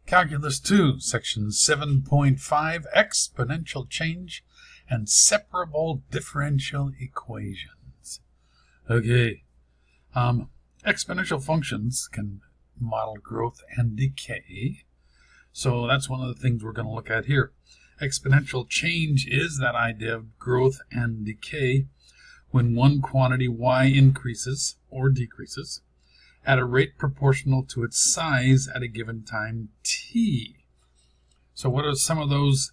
Calculus 2, Section 7.5, Exponential Change and Separable Differential Equations. Okay, exponential functions can model growth and decay, so that's one of the things we're going to look at here. Exponential change is that idea of growth and decay when one quantity y increases or decreases at a rate proportional to its size at a given time t. So what are some of those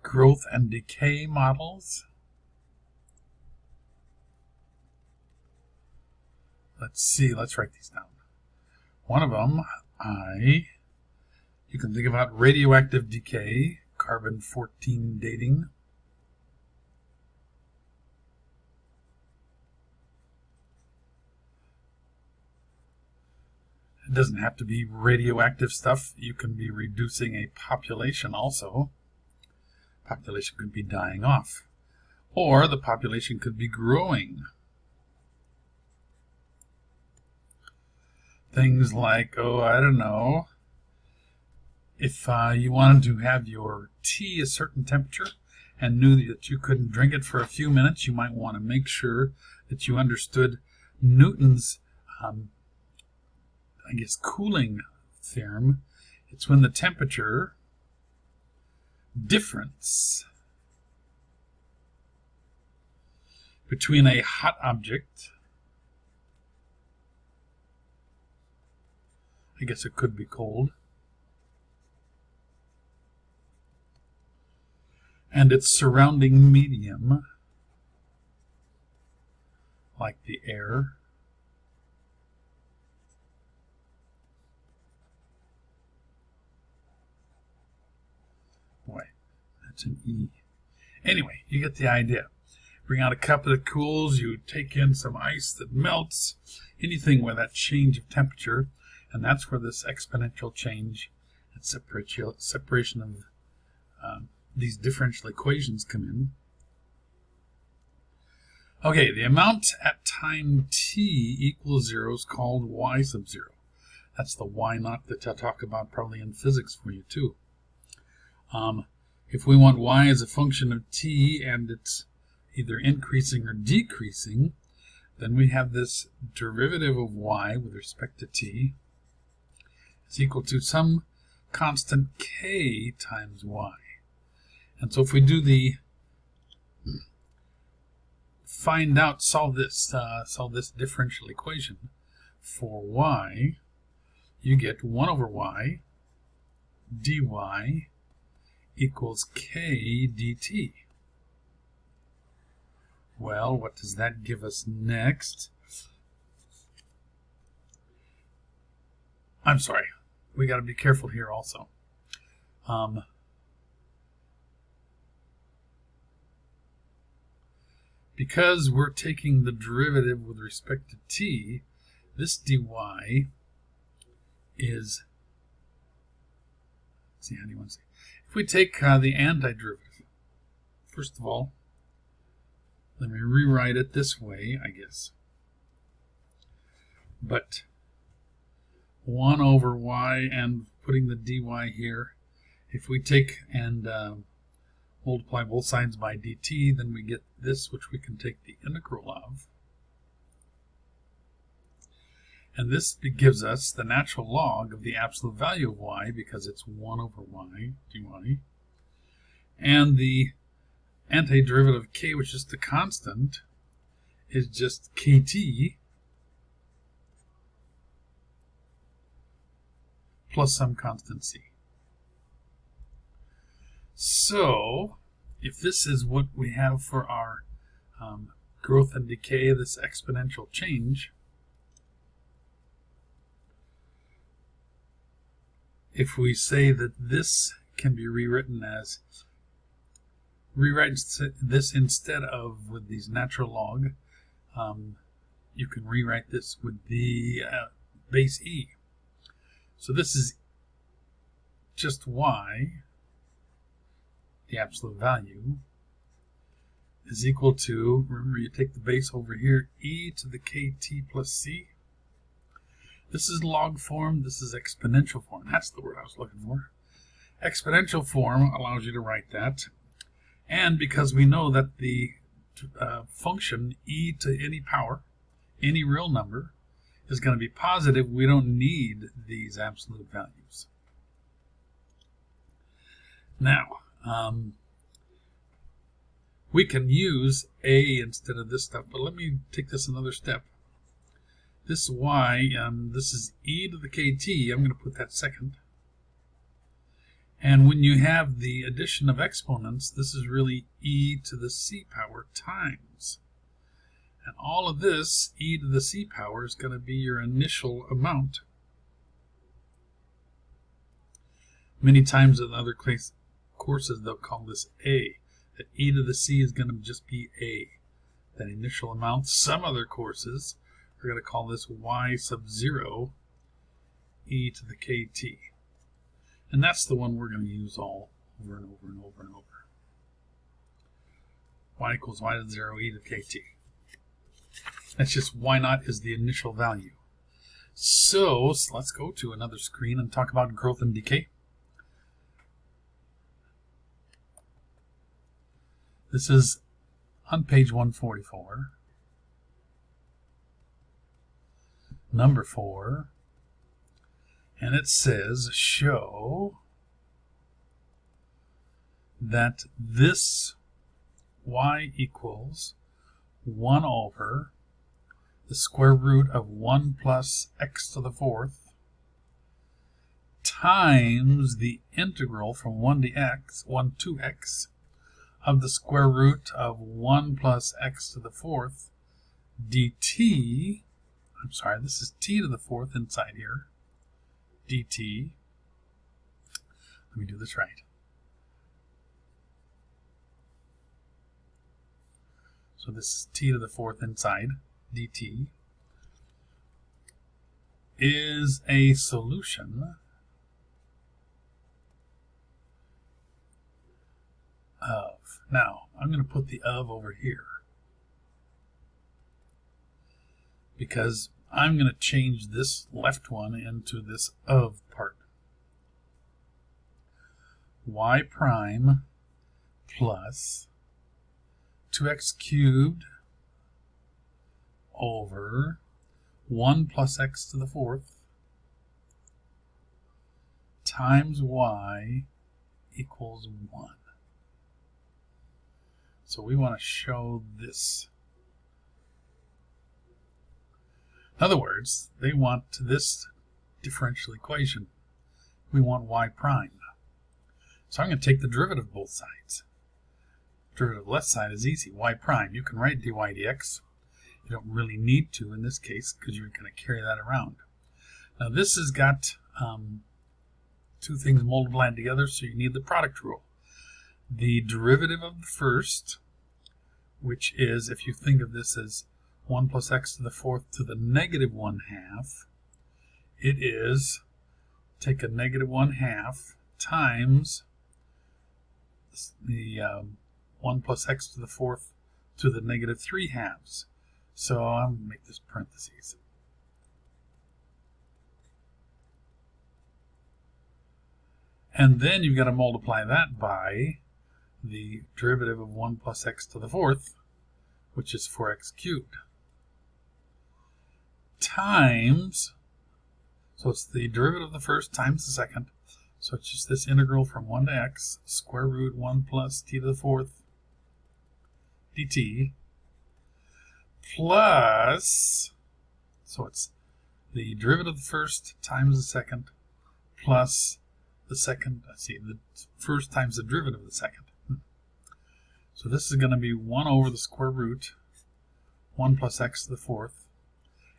growth and decay models? Let's see, let's write these down. One of them, you can think about radioactive decay, carbon-14 dating. It doesn't have to be radioactive stuff. You can be reducing a population also. Population could be dying off. Or the population could be growing. Things like, I don't know, if you wanted to have your tea a certain temperature and knew that you couldn't drink it for a few minutes, you might want to make sure that you understood Newton's cooling theorem. It's when the temperature difference between a hot object, I guess it could be cold, and its surrounding medium, like the air, that's an E. Anyway, you get the idea. Bring out a cup that cools, you take in some ice that melts, anything with that change of temperature, and that's where this exponential change and separation of these differential equations come in. Okay, the amount at time t equals 0 is called y sub 0. That's the y naught that I'll talk about probably in physics for you too. If we want y as a function of t and it's either increasing or decreasing, then we have this derivative of y with respect to t is equal to some constant k times y. And so if we do the solve this differential equation for y, you get 1 over y dy equals k dt. Well, what does that give us next? I'm sorry, we got to be careful here also. Because we're taking the derivative with respect to t, this dy is, let's see, how do you want to say? If we take the antiderivative, first of all, let me rewrite it this way, I guess. But 1 over y and putting the dy here, if we take and multiply both sides by dt, then we get this, which we can take the integral of. And this gives us the natural log of the absolute value of y, because it's 1 over y dy. And the antiderivative of k, which is the constant, is just kt plus some constant c. So, if this is what we have for our growth and decay, this exponential change, if we say that this can be rewritten as, rewrite this instead of with these natural log, you can rewrite this with the base e. So this is just y, the absolute value, is equal to, remember you take the base over here, e to the kt plus c. This is log form. This is exponential form. That's the word I was looking for. Exponential form allows you to write that. And because we know that the function e to any power, any real number, is going to be positive, we don't need these absolute values. Now, we can use a instead of this stuff, but let me take this another step. This y, this is e to the kt. I'm going to put that second. And when you have the addition of exponents, this is really e to the c power times. And all of this, e to the c power, is going to be your initial amount. Many times in other courses, they'll call this a. That e to the c is going to just be a, that initial amount. Some other courses are going to call this y sub 0 e to the kt. And that's the one we're going to use all over and over and over and over. Y equals y to 0 e to the kt. That's just y naught is the initial value. So let's go to another screen and talk about growth and decay. This is on page 144, number 4, and it says show that this y equals 1 over the square root of 1 plus x to the 4th times the integral from 1 to x, 1 to x, of the square root of 1 plus x to the 4th dt. I'm sorry, this is t to the 4th inside here. dt. Let me do this right. So this is t to the 4th inside dt is a solution of. Now, I'm going to put the of over here because I'm going to change this left one into this of part. Y prime plus 2x cubed over 1 plus x to the 4th times y equals 1. So we want to show this. In other words, they want this differential equation. We want y prime. So I'm going to take the derivative of both sides. Derivative of the left side is easy. Y prime. You can write dy dx. You don't really need to in this case because you're going to carry that around. Now this has got two things multiplied together, so you need the product rule. The derivative of the first, which is, if you think of this as 1 plus x to the 4th to the negative 1/2, it is take a negative 1/2 times the 1 plus x to the 4th to the negative 3/2. So I'm going to make this parentheses. And then you've got to multiply that by the derivative of 1 plus x to the 4th, which is 4x cubed, times, so it's the derivative of the first times the second, so it's just this integral from 1 to x, square root 1 plus t to the 4th dt, plus, so it's the derivative of the first times the second, plus the second, the first times the derivative of the second. So this is going to be 1 over the square root, 1 plus x to the 4th.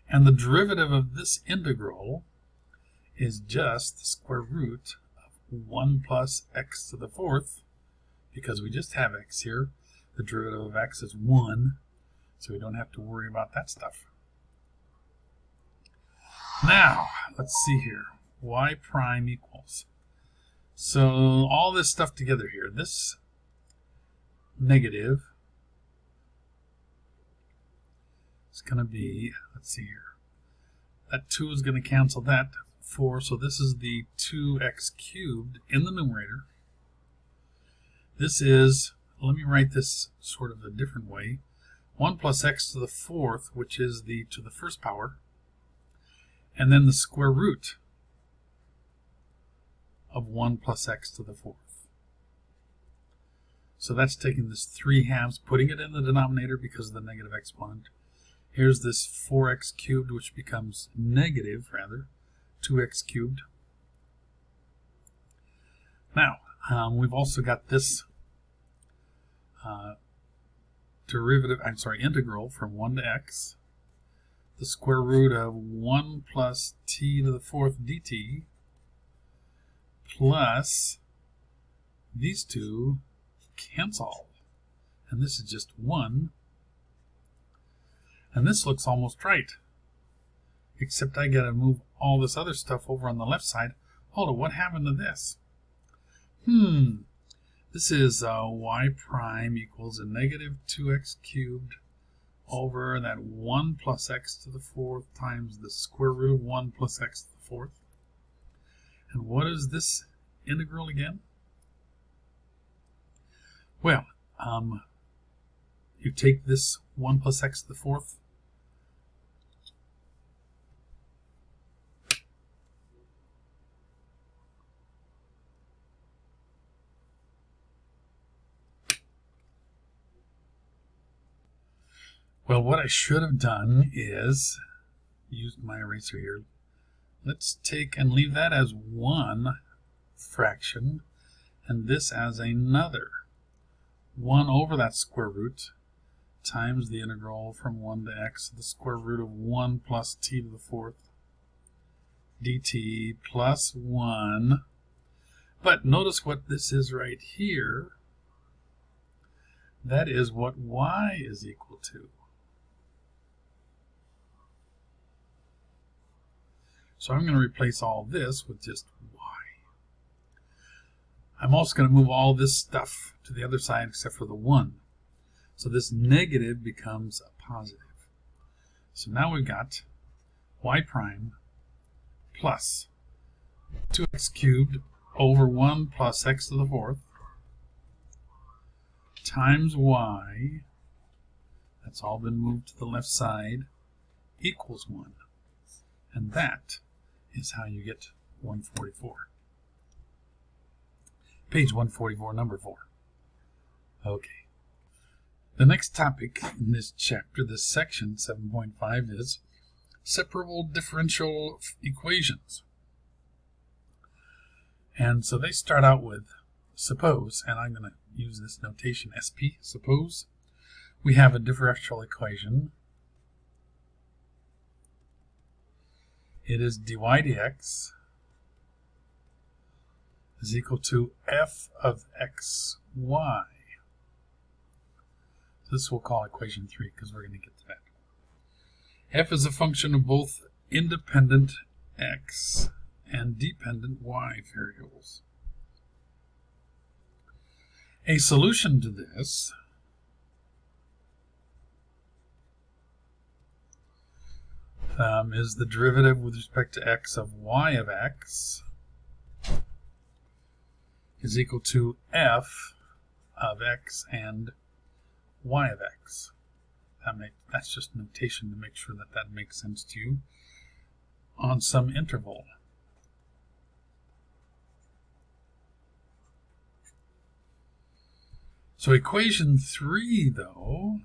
And the derivative of this integral is just the square root of 1 plus x to the 4th, because we just have x here. The derivative of x is 1, so we don't have to worry about that stuff. Now, let's see here. Y prime equals. So all this stuff together here, this negative is going to be, let's see here, That 2 is going to cancel that 4, so this is the 2x cubed in the numerator. This is, let me write this sort of a different way, 1 plus x to the 4th, which is the to the first power, and then the square root of 1 plus x to the 4th. So that's taking this 3/2, putting it in the denominator because of the negative exponent. Here's this 4x cubed, which becomes negative, rather, 2x cubed. Now, we've also got this integral from 1 to x, the square root of 1 plus t to the 4th dt, plus these two cancel. And this is just 1. And this looks almost right. Except I got to move all this other stuff over on the left side. Hold on, what happened to this? This is y prime equals a negative 2x cubed over that 1 plus x to the 4th times the square root of 1 plus x to the 4th. And what is this integral again? Well, you take this 1 plus x to the 4th, well, what I should have done is used my eraser here. Let's take and leave that as one fraction and this as another. 1 over that square root times the integral from 1 to x to the square root of 1 plus t to the 4th dt plus 1. But notice what this is right here. That is what y is equal to. So I'm going to replace all this with just y. I'm also going to move all this stuff to the other side except for the 1. So this negative becomes a positive. So now we've got y prime plus 2x cubed over 1 plus x to the 4th times y, that's all been moved to the left side, equals 1. And that is how you get 144. Page 144, number 4. Okay. The next topic in this chapter, this section, 7.5, is separable differential equations. And so they start out with suppose, and I'm going to use this notation SP, suppose we have a differential equation. It is dy dx is equal to f of xy. This we'll call equation 3 because we're going to get to that. F is a function of both independent x and dependent y variables. A solution to this is the derivative with respect to x of y of x is equal to f of x and y of x. That's just notation to make sure that that makes sense to you on some interval. So equation 3, though,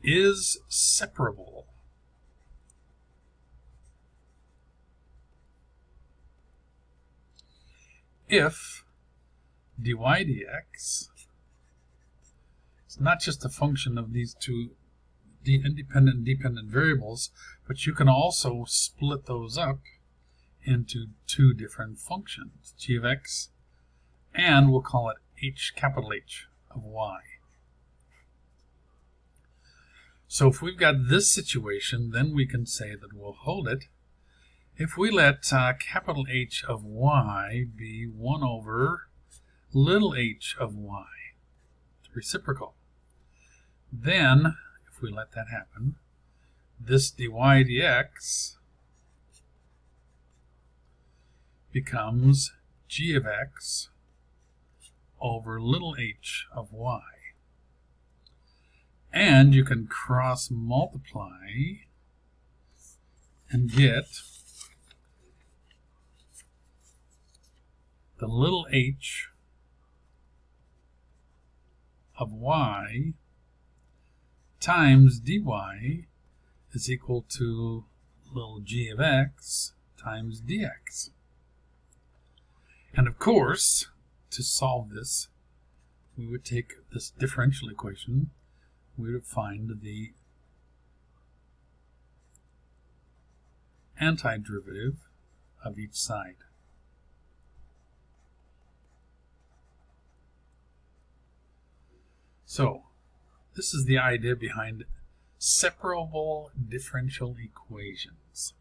is separable. If dy dx is not just a function of these two independent and dependent variables, but you can also split those up into two different functions, g of x, and we'll call it h, capital H, of y. So if we've got this situation, then we can say that we'll hold it if we let capital H of y be 1 over little h of y, the reciprocal. Then, if if we let that happen, this dy dx becomes g of x over little h of y. And you can cross multiply and get the little h of y times dy is equal to little g of x times dx. And of course, to solve this, we would take this differential equation, we would find the antiderivative of each side. So, this is the idea behind separable differential equations.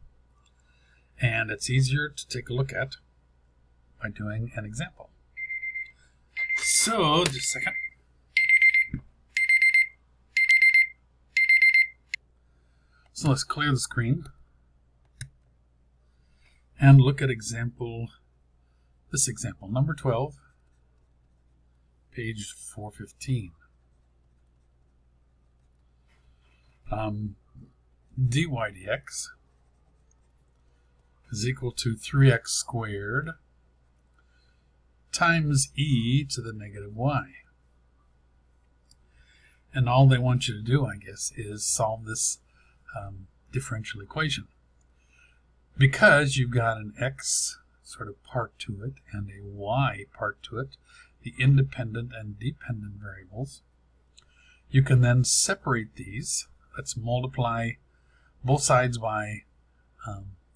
And it's easier to take a look at by doing an example. So, just a second. So let's clear the screen and look at this example, number 12, page 415. Dy dx is equal to 3x squared times e to the negative y. And all they want you to do, I guess, is solve this differential equation. Because you've got an x sort of part to it and a y part to it, the independent and dependent variables, you can then separate these. Let's multiply both sides by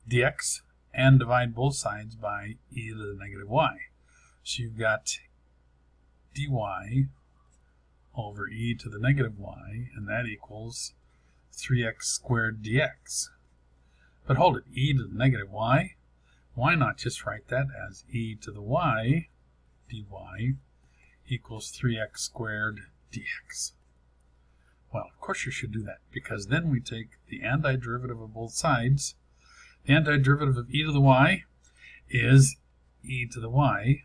dx and divide both sides by e to the negative y. So you've got dy over e to the negative y, and that equals 3x squared dx. But hold it, e to the negative y, why not just write that as e to the y dy equals 3x squared dx? Well, of course you should do that, because then we take the antiderivative of both sides. The antiderivative of e to the y is e to the y,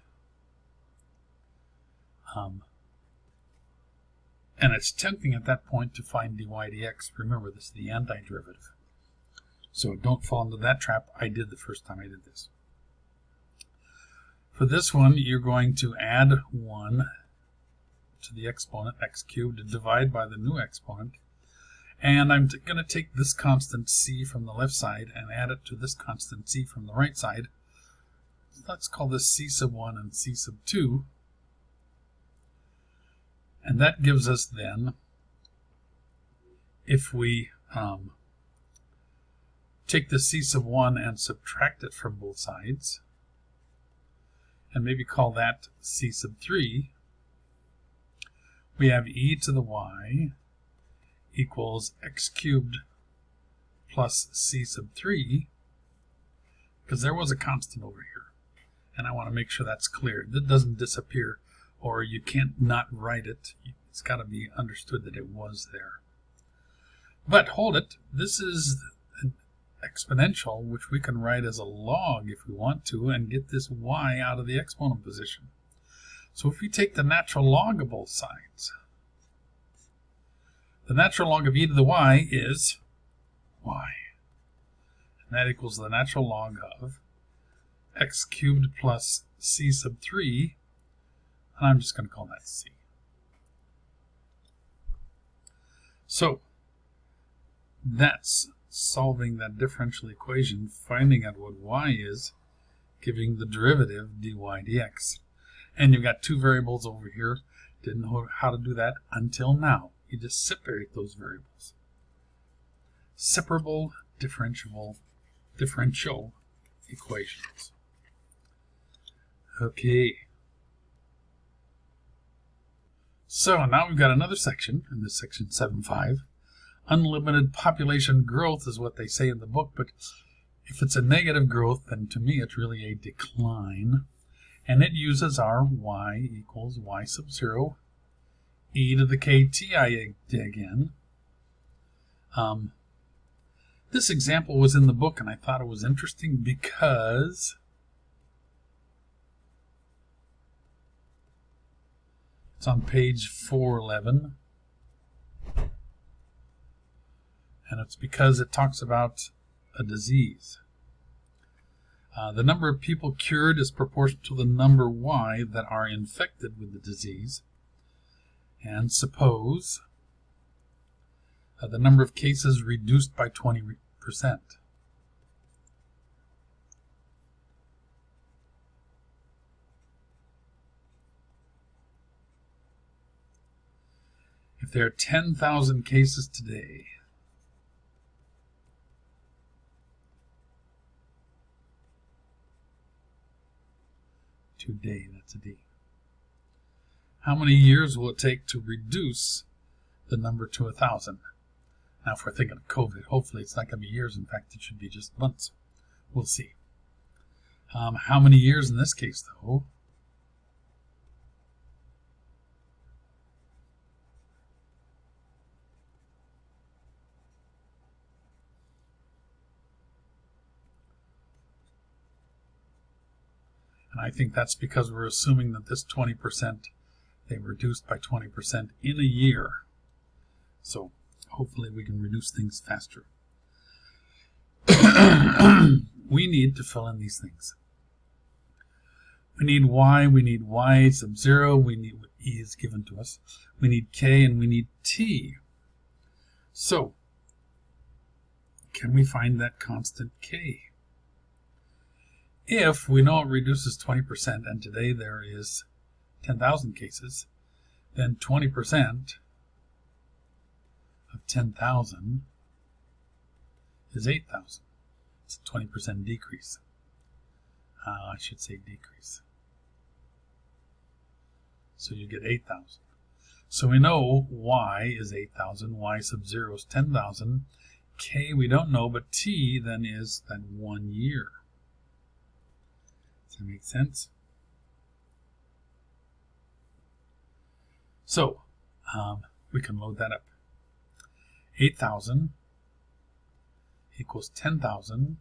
and it's tempting at that point to find dy dx. Remember, this is the antiderivative. So don't fall into that trap. I did the first time I did this. For this one, you're going to add 1 to the exponent, x cubed, and divide by the new exponent. And I'm going to take this constant c from the left side and add it to this constant c from the right side. Let's call this c sub 1 and c sub 2. And that gives us then, if we take the c sub 1 and subtract it from both sides, and maybe call that c sub 3, we have e to the y equals x cubed plus c sub 3, because there was a constant over here, and I want to make sure that's clear. That doesn't disappear, or you can't not write it. It's got to be understood that it was there. But hold it, this is an exponential, which we can write as a log if we want to, and get this y out of the exponent position. So if we take the natural log of both sides, the natural log of e to the y is y. And that equals the natural log of x cubed plus c sub 3, and I'm just going to call that c. So that's solving that differential equation, finding out what y is, giving the derivative dy dx. And you've got two variables over here. Didn't know how to do that until now. You just separate those variables. Separable differential equations. Okay. So now we've got another section, in this section 7.5. Unlimited population growth is what they say in the book, but if it's a negative growth, then to me it's really a decline. And it uses our y equals y sub 0, e to the kt again, This example was in the book, and I thought it was interesting because it's on page 411, and it's because it talks about a disease. The number of people cured is proportional to the number y that are infected with the disease. And suppose the number of cases reduced by 20%. If there are 10,000 cases today, that's a D. How many years will it take to reduce the number to 1,000? Now, if we're thinking of COVID, hopefully it's not going to be years. In fact, it should be just months. We'll see. How many years in this case, though? And I think that's because we're assuming that this 20%, they reduced by 20% in a year. So hopefully we can reduce things faster. We need to fill in these things. We need y sub 0, we need what e is given to us. We need k, and we need t. So, can we find that constant k? If we know it reduces 20%, and today there is 10,000 cases, then 20% of 10,000 is 8,000. It's a 20% decrease. I should say decrease. So you get 8,000. So we know y is 8,000, y sub 0 is 10,000, k we don't know, but t then is that 1 year. Does that make sense? So we can load that up. 8,000 equals 10,000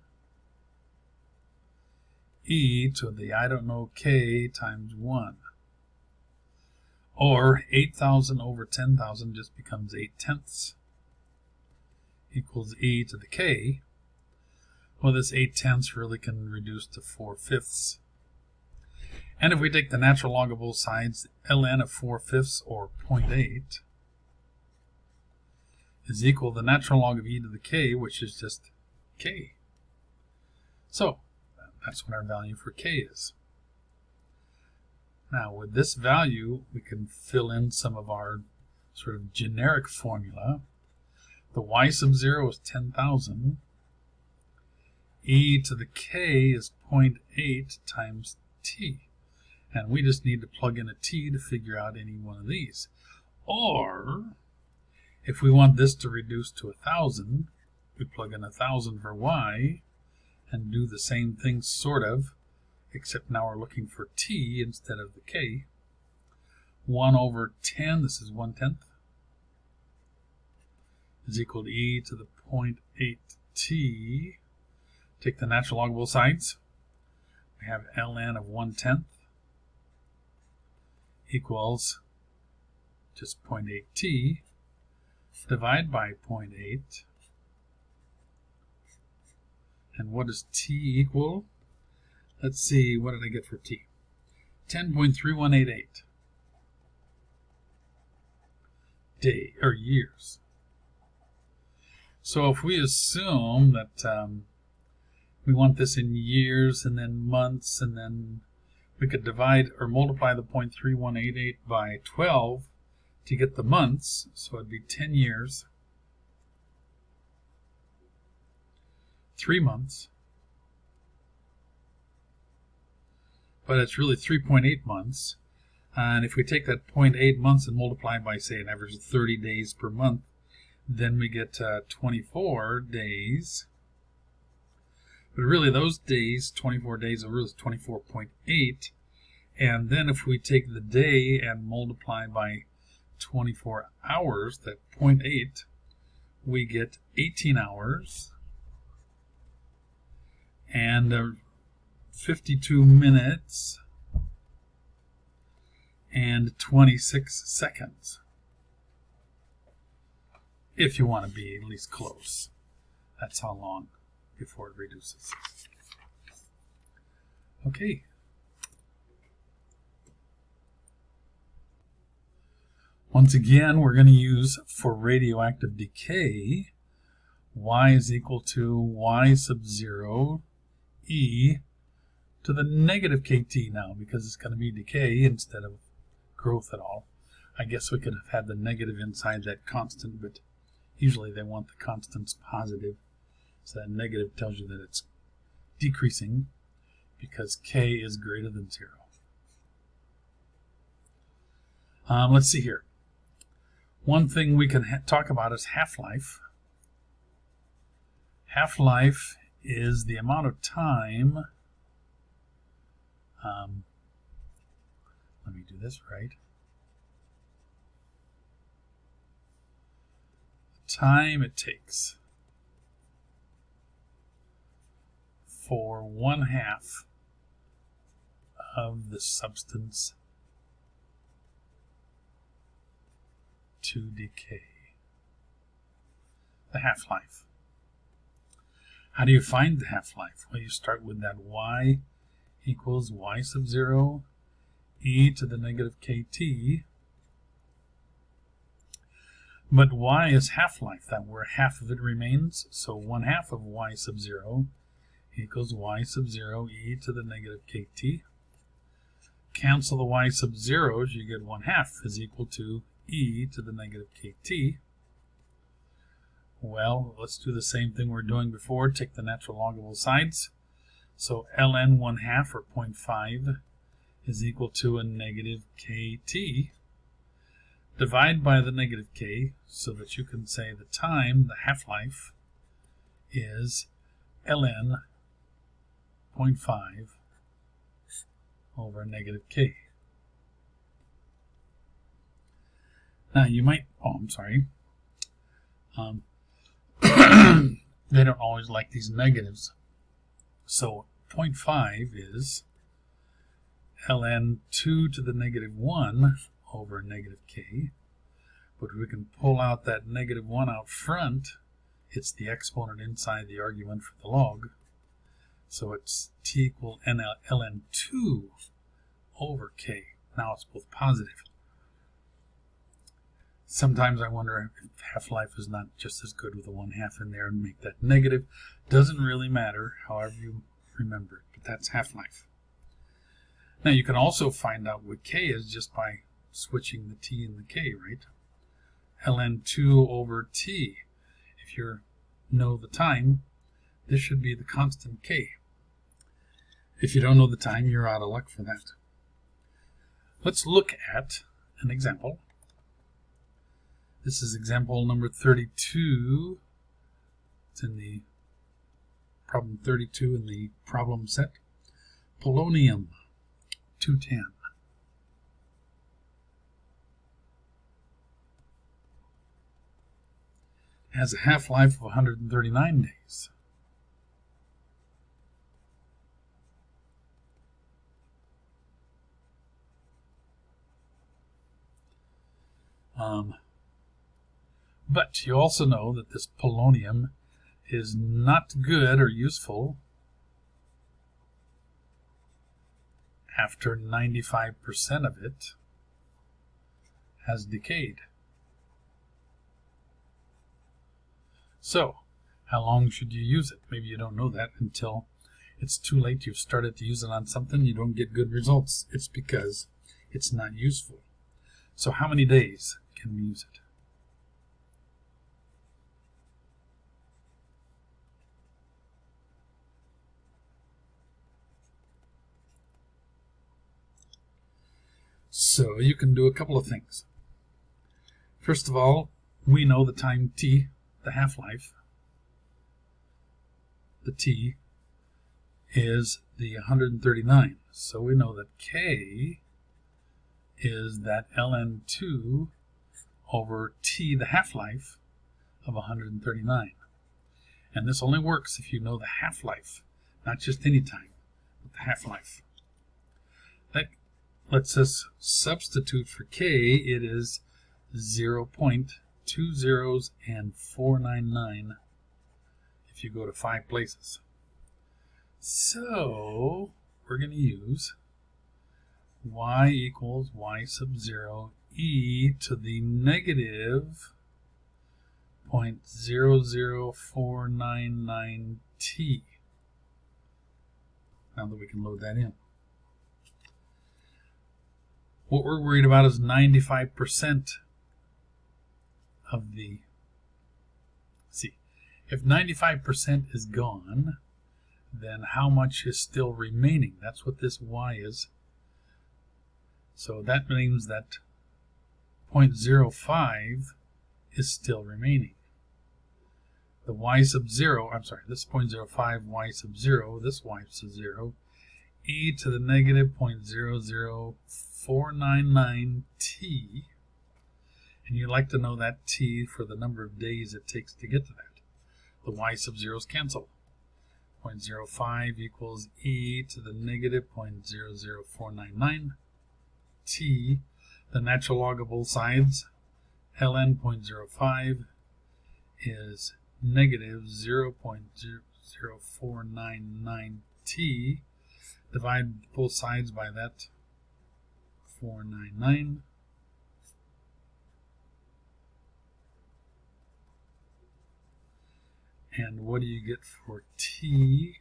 e to the I don't know k times 1. Or 8,000 over 10,000 just becomes 8/10 equals e to the k. Well, this 8/10 really can reduce to 4/5. And if we take the natural log of both sides, ln of 4/5 or 0.8 is equal to the natural log of e to the k, which is just k. So that's what our value for k is. Now with this value, we can fill in some of our sort of generic formula. The y sub 0 is 10,000. E to the k is 0.8 times t. And we just need to plug in a t to figure out any one of these. Or, if we want this to reduce to 1,000, we plug in 1,000 for y and do the same thing sort of, except now we're looking for t instead of the k. 1 over 10, this is 1/10, is equal to e to the 0.8t. Take the natural log of both sides. We have ln of 1/10 equals just 0.8t. Divide by 0.8. And what does t equal? Let's see, what did I get for t? 10.3188 day or years. So if we assume that we want this in years and then months, and then we could divide or multiply the 0.3188 by 12 to get the months, so it'd be 10 years, 3 months, but it's really 3.8 months. And if we take that 0.8 months and multiply by, say, an average of 30 days per month, then we get 24 days. But really those days, 24 days, are really 24.8. And then if we take the day and multiply by 24 hours, that 0.8 we get 18 hours and 52 minutes and 26 seconds. If you want to be at least close. That's how long before it reduces. Okay. Once again, we're going to use, for radioactive decay, y is equal to y sub 0 e to the negative kt now, because it's going to be decay instead of growth at all. I guess we could have had the negative inside that constant, but usually they want the constants positive. So that negative tells you that it's decreasing because k is greater than 0. Let's see here. One thing we can talk about is half-life. Half-life is the amount of time. Let me do this right. The time it takes for 1/2 of the substance to decay. The half-life. How do you find the half-life? Well, you start with that y equals y sub 0 e to the negative kt. But y is half-life, that where half of it remains, so 1/2 of y sub 0 equals y sub 0 e to the negative kt. Cancel the y sub 0's, you get 1/2 is equal to e to the negative kt. Well, let's do the same thing we're doing before. Take the natural log of both sides. So ln 1/2, or 0.5, is equal to a negative kt. Divide by the negative k so that you can say the time, the half-life, is ln 0.5 over negative k. Now you might, they don't always like these negatives. So 0.5 is ln 2 to the negative 1 over negative k. But we can pull out that negative 1 out front. It's the exponent inside the argument for the log. So it's t equal ln 2 over k. Now it's both positive. Sometimes I wonder if half-life is not just as good with a 1/2 in there and make that negative. Doesn't really matter, however you remember it, but that's half-life. Now you can also find out what k is just by switching the t and the k, right? ln 2 over t. If you know the time, this should be the constant k. If you don't know the time, you're out of luck for that. Let's look at an example. This is example number 32. It's in the problem 32 in the problem set. Polonium 210. Has a half-life of 139 days. But you also know that this polonium is not good or useful after 95% of it has decayed. So, how long should you use it? Maybe you don't know that until it's too late. You've started to use it on something, you don't get good results. It's because it's not useful. So how many days can we use it? So you can do a couple of things. First of all, we know the time t, the half-life. The t is the 139. So we know that k is that ln 2 over t, the half-life, of 139. And this only works if you know the half-life, not just any time, but the half-life. That lets us substitute for k. It is 0.20 and 499 if you go to 5 places. So we're going to use y equals y sub 0 e to the negative 0.00499t. Now that we can load that in. What we're worried about is 95% of the, see, if 95% is gone, then how much is still remaining? That's what this y is. So that means that 0.05 is still remaining. The y sub 0, I'm sorry, this 0.05, y sub 0, this y sub 0, e to the negative 0.00499t, and you'd like to know that t for the number of days it takes to get to that. The y sub 0's cancel. 0.05 equals e to the negative 0.00499t. The natural log of both sides, ln 0.05, is negative 0.0499t. Divide both sides by that 499. And what do you get for t?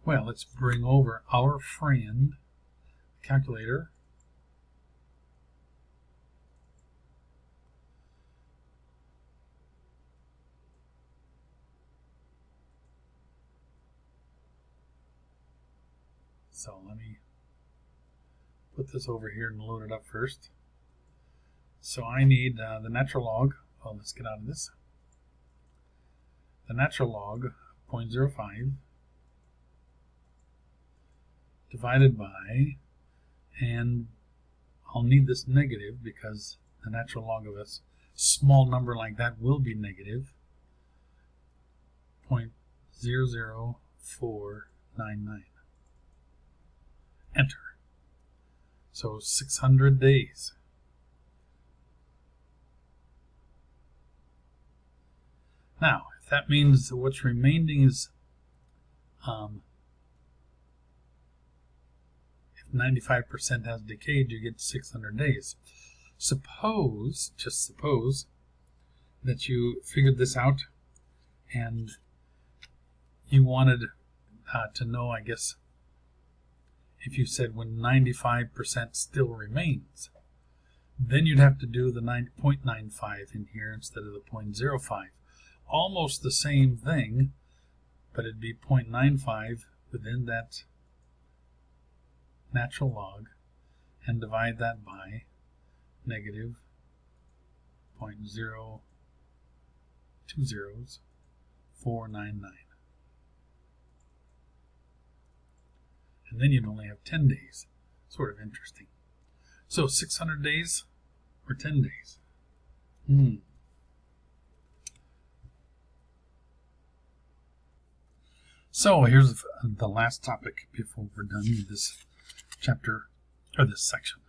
Well, let's bring over our friend calculator. So let me put this over here and load it up first. So I need the natural log. Oh, let's get out of this. The natural log 0.05 divided by, and I'll need this negative because the natural log of a small number like that will be negative 0.00499. Enter. So 600 days. Now, if that means that what's remaining is if 95% has decayed, you get 600 days. Suppose, just suppose, that you figured this out and you wanted to know, I guess, if you said when 95% still remains, then you'd have to do the 0.95 in here instead of the 0.05. Almost the same thing, but it'd be 0.95 within that natural log and divide that by negative 0.0200499. And then you'd only have 10 days. Sort of interesting. So 600 days or 10 days? So here's the last topic before we're done with this chapter, or this section.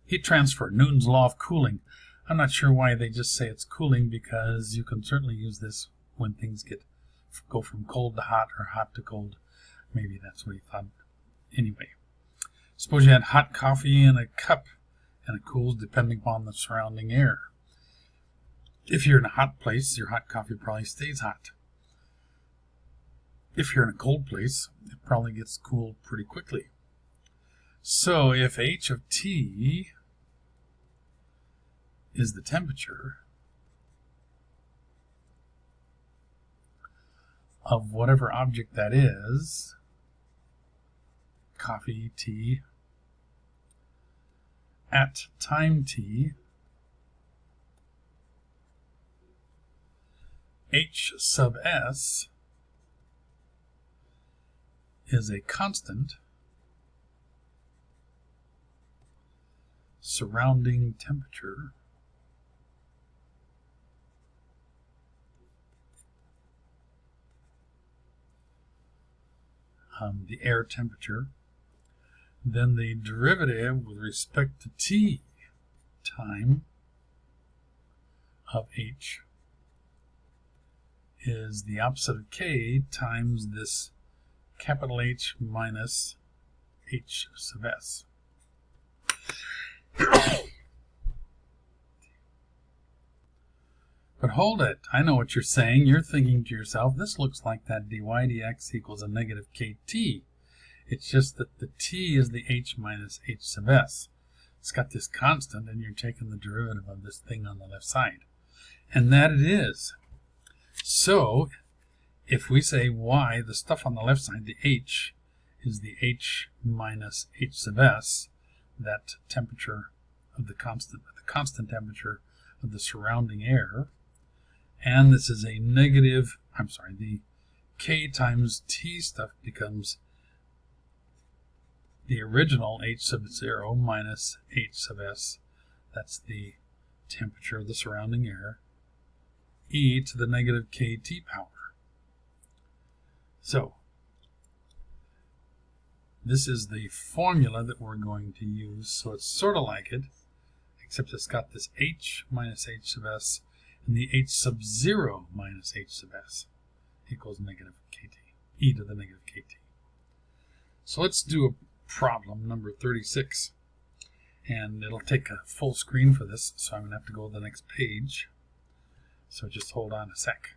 Heat transfer, Newton's law of cooling. I'm not sure why they just say it's cooling, because you can certainly use this when things go from cold to hot or hot to cold. Maybe that's what he thought. Anyway, suppose you had hot coffee in a cup and it cools depending upon the surrounding air. If you're in a hot place, your hot coffee probably stays hot. If you're in a cold place, it probably gets cooled pretty quickly. So if h of t is the temperature of whatever object that is, coffee, tea, at time t, h sub s is a constant surrounding temperature the air temperature. Then the derivative with respect to T time of H is the opposite of K times this capital H minus H sub S. But hold it, I know what you're saying. You're thinking to yourself, this looks like that dy dx equals a negative kt. It's just that the t is the h minus h sub s. It's got this constant, and you're taking the derivative of this thing on the left side. And that it is. So, if we say y, the stuff on the left side, the h, is the h minus h sub s, that temperature of the constant temperature of the surrounding air, and this is a negative, the k times t stuff becomes the original h sub 0 minus h sub s, that's the temperature of the surrounding air, e to the negative kt power. So, this is the formula that we're going to use, so it's sort of like it, except it's got this h minus h sub s, and the h sub 0 minus h sub s equals negative kt, e to the negative kt. So let's do a problem number 36, and it'll take a full screen for this, so I'm going to have to go to the next page. So just hold on a sec.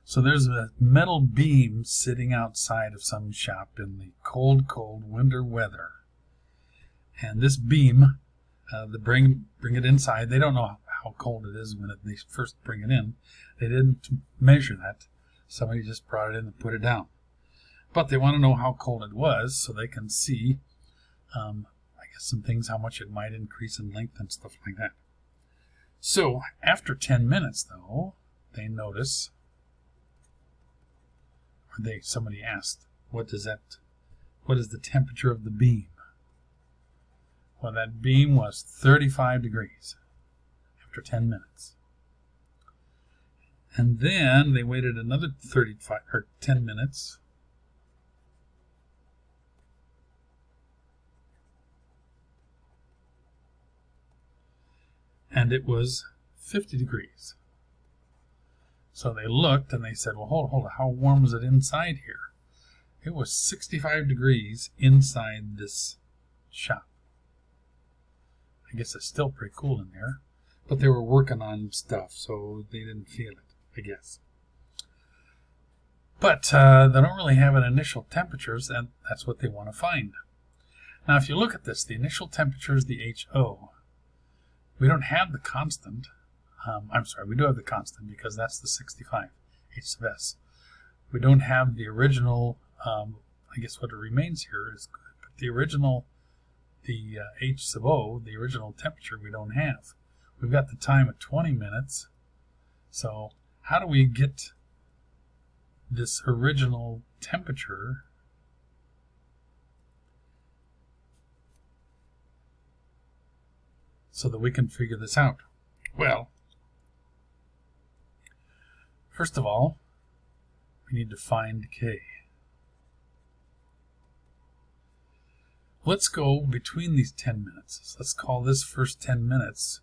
So there's a metal beam sitting outside of some shop in the cold, cold winter weather. And this beam, they bring it inside. They don't know how cold it is when they first bring it in. They didn't measure that. Somebody just brought it in and put it down. But they want to know how cold it was so they can see, I guess, some things, how much it might increase in length and stuff like that. So after 10 minutes, though, they notice, or somebody asked, what is the temperature of the beam? Well, that beam was 35 degrees after 10 minutes. And then they waited another 10 minutes. And it was 50 degrees. So they looked and they said, well, hold on, how warm was it inside here? It was 65 degrees inside this shop. I guess it's still pretty cool in there, but they were working on stuff, so they didn't feel it, I guess. But they don't really have an initial temperatures, and that's what they want to find. Now, if you look at this, the initial temperature is the HO. We don't have the constant. We do have the constant because that's the 65, H sub s. We don't have the original, I guess what remains here is the original, the H sub O, the original temperature we don't have. We've got the time at 20 minutes. So how do we get this original temperature so that we can figure this out? Well, first of all, we need to find K. Let's go between these 10 minutes. Let's call this first 10 minutes.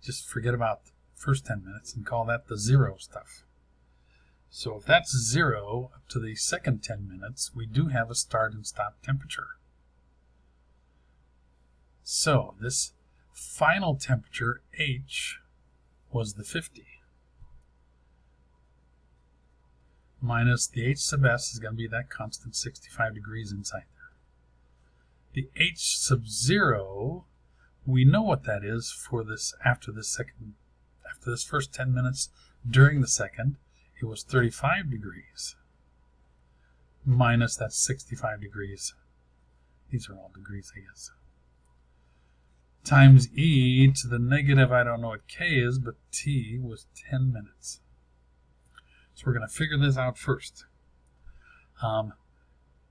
Just forget about the first 10 minutes and call that the 0 stuff. So if that's 0 up to the second 10 minutes, we do have a start and stop temperature. So this final temperature, H, was the 50. Minus the H sub s is going to be that constant 65 degrees inside there. The H sub 0, we know what that is for this after this first 10 minutes during the second. It was 35 degrees minus that 65 degrees. These are all degrees, I guess. Times e to the negative, I don't know what k is, but t was 10 minutes. So we're going to figure this out first.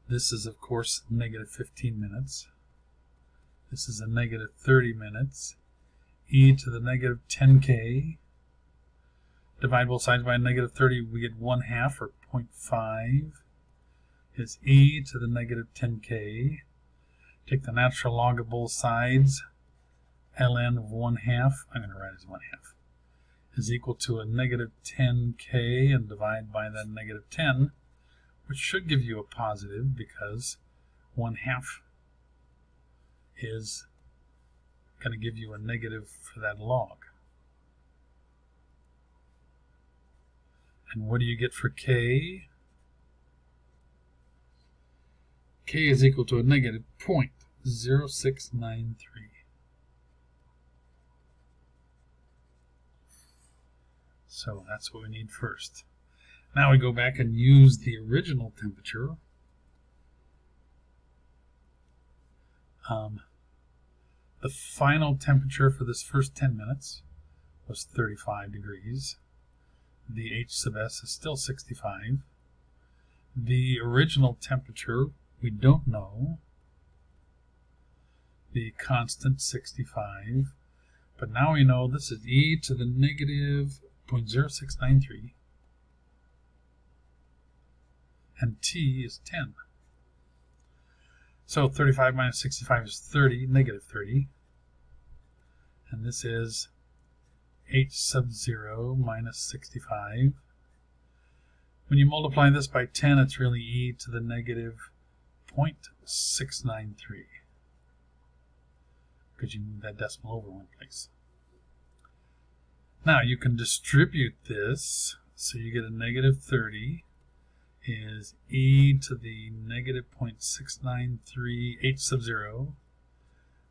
This is, of course, negative 15 minutes. This is a negative 30 minutes. E to the negative 10k. Divide both sides by a negative 30, we get 1/2 or 0.5 is e to the negative 10k. Take the natural log of both sides. ln of 1/2, I'm going to write as 1/2, is equal to a negative 10k, and divide by that negative 10, which should give you a positive because 1/2 is going to give you a negative for that log. And what do you get for k? K is equal to a negative 0.0693. So that's what we need first. Now we go back and use the original temperature. The final temperature for this first 10 minutes was 35 degrees. The H sub s is still 65. The original temperature we don't know. The constant 65. But now we know this is e to the negative 0.0693. And T is 10. So 35 minus 65 is 30, negative 30. And this is H sub 0 minus 65. When you multiply this by 10, it's really e to the negative 0.693. Because you move that decimal over one place. Now you can distribute this, so you get a negative 30 is e to the negative 0.693 h sub 0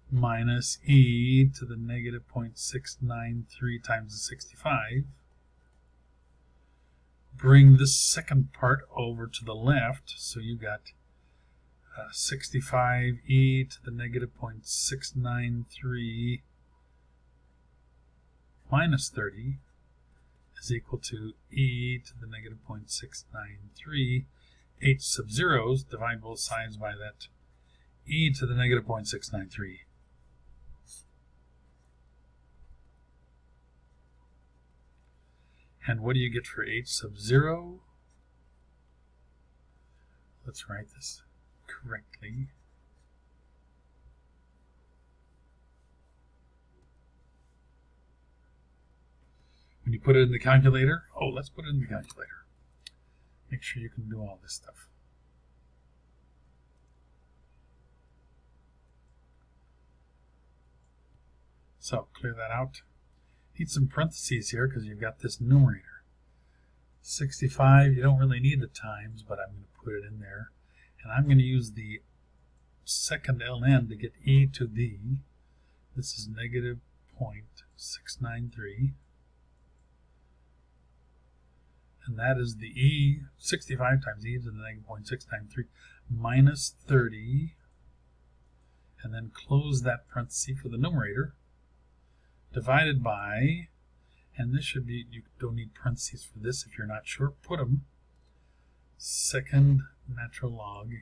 minus e to the negative 0.693 times the 65. Bring this second part over to the left, so you got 65 e to the negative 0.693 minus 30 is equal to e to the negative 0.693 h sub 0's, divide both sides by that e to the negative 0.693. And what do you get for h sub 0? Let's write this correctly. When you put it in the calculator, let's put it in the calculator. Make sure you can do all this stuff. So clear that out. Need some parentheses here because you've got this numerator. 65, you don't really need the times, but I'm going to put it in there. And I'm going to use the second ln to get e to the, this is negative 0.693. And that is the e, 65 times e to the negative 0.693 minus 30. And then close that parenthesis for the numerator. Divided by, and this should be, you don't need parentheses for this if you're not sure, put them, second natural log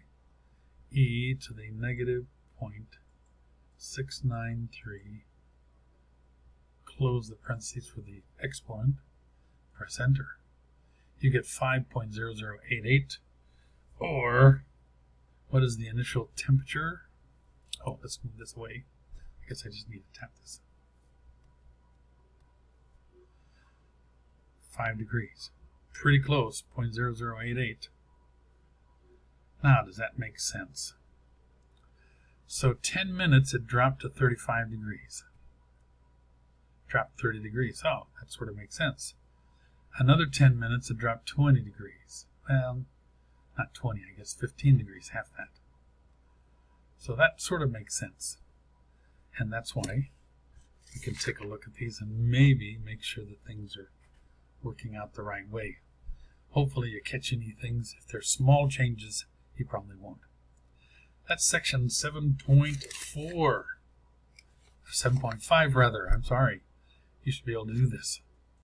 e to the negative 0.693, close the parentheses for the exponent, press enter. You get 5.0088, or what is the initial temperature? Let's move this away. I guess I just need to tap this. 5 degrees. Pretty close, 0.0088. Now, does that make sense? So 10 minutes it dropped to 35 degrees. Dropped 30 degrees. That sort of makes sense. Another 10 minutes it dropped 20 degrees. Well, not 20, I guess 15 degrees, half that. So that sort of makes sense. And that's why we can take a look at these and maybe make sure that things are working out the right way. Hopefully you catch any things. If there's small changes, you probably won't. That's section 7.4. 7.5 rather, I'm sorry. You should be able to do this.